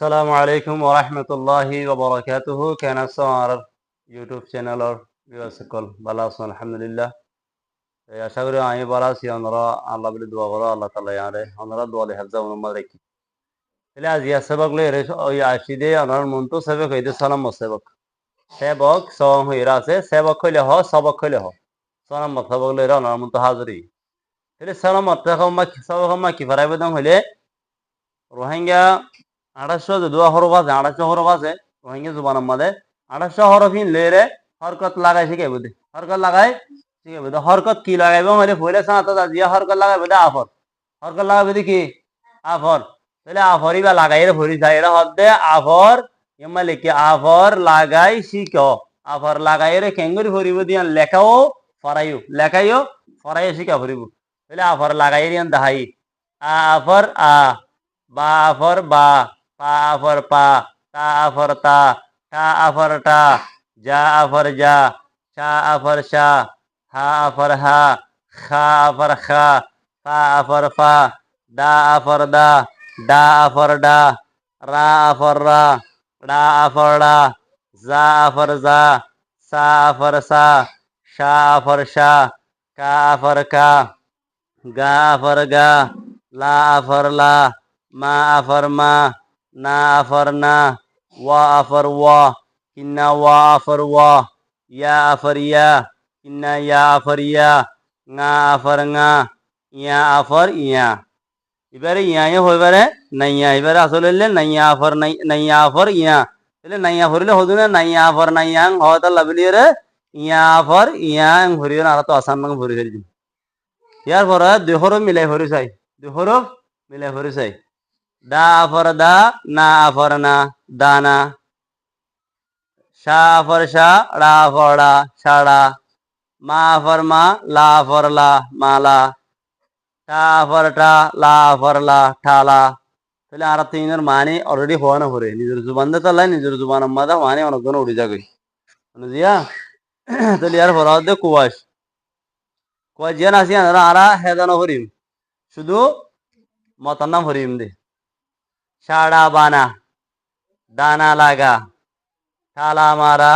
আসসালামু আলাইকুম ওয়া রাহমাতুল্লাহি ওয়া বারাকাতুহু। কেন আছো আমার ইউটিউব চ্যানেলের ভিউয়ার্স সকল? ভালো আছো? আলহামদুলিল্লাহ। আশা করি আমি ভালো আছি। আপনারা আল্লাহ বলে দোয়া করো, আল্লাহ তাআলা ইয়ারে আপনারা দোয়া লে হাফজা উম্মাদ রাখি। তাহলে আজ ইয়া সেবক লে ওই আসিদে আমার মন তো সেবক হইতে সালাম সেবক। সেবক সং হইরা আছে সেবক হইলে হ সবক হইলে হ। সালাম সেবক লে আমার মন তো হাজরি। তাহলে সালাম মত সবক কি ফারাইবে দাম হইলে রোহিঙ্গা 2800 যদিও হরফ আছে 2800 হরফ আছে রোহিঙ্গা জুবানের মধ্যে 2800 হরফ লেরে হরকত লাগাই শিখাইব দে হরকত লাগাই শিখাইব দে হরকত কি লাগাইব মানে পয়লা সাথে জিয়া হরকত লাগাইব দে আফর হরকত লাগাইব দে কি আফর তাহলে আফরই বা লাগাই রে ভরি যায় এরা হদ দে আফর ইমা লিখি আফর লাগাই শিখো আফর লাগাই রে কেঙ্গুরি ভরিব দিয়ান লেখাও ফরাইও লেখাইও ফরাইও শিখা ভরিব তাহলে আফর লাগাই দিয়ান দাহাই আফর ba for ba, pa for pa, ta for ta, ta for ta, ja for ja, sha for sha, ha for ha, kha for kha, fa for fa, da for da, da for da, ra for ra, da for da, za for za, sa for sa, sha for sha, ka for ka, ga for ga, la for la, ma for ma, na for na, wa for wa, inna wa for wa, ya for ya, inna ya for ya, nga for nga, ya for ya. এবারে ইয়া হইবারে নাইয়া এবারে আসলে Naiya for ইয়া তাহলে নাইয়া ফরিলে হদু না Naiya for নাইয়াং Hota লাবিলিরে yeah for young ভরিও না আর তো আসান নাং ভরি ফেলি ইয়ার পরে দুই হরফ মিলাই ভরি চাই দুই হরফ মিলাই ভরি চাই দা ফর দা না ফর না দানা শা ফর শা রা ফর রা শাড়া মা ফর মা লা ফর লা মালা টা ফর টা লা ফর লা ঠালা তাহলে আর তিনের মানে অলরেডি হওয়া না ভরে নিজের জুবান দে তাহলে নিজের জুবান মাদা মানে অনেকজন উড়ে যাবে বুঝিয়া তাহলে ইয়ার পর দে কুয়াশ কুয়াশ জিয়ান আসি আরা হেদানো ভরিম শুধু মতার নাম ভরিম দে শাড়া বানা দানা লাগা ঠালা মারা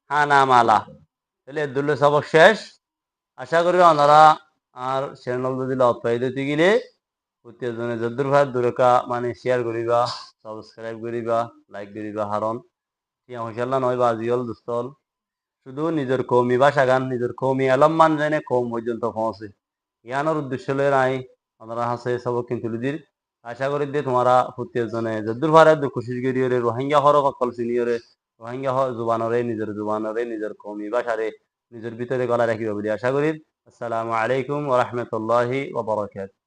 হানা মালা তাহলে দুল্লো সবক শেষ আশা করি ওনারা আর চ্যানেল যদি লত পাই দিতে গেলে প্রত্যেকজনে যদ্দুর ভাই দুরকা মানে শেয়ার করিবা সাবস্ক্রাইব করিবা লাইক করিবা হারণ তিয়া হইসাল্লা নয় বা আজিয়ল দুস্তল শুধু নিজের কৌমি ভাষা গান নিজের কৌমি আলম মান জানে কৌম পর্যন্ত পৌঁছে ইয়ানোর উদ্দেশ্য লয়ে নাই ওনারা হাসে সবক কিন্তু দির আশা করি দিয়ে তোমারা প্রত্যেকজনে যদ্দুর ভাই কোশিশ করিওরে রোহিঙ্গা হরফ অকল চিনিওরে রোহিঙ্গা জুবানরে নিজের কৌমি ভাষারে নিজের ভিতরে গলা রাখিব বলে আশা করি আসসালামু আলাইকুম ওয়া রাহমাতুল্লাহি ওয়া বারাকাতুহু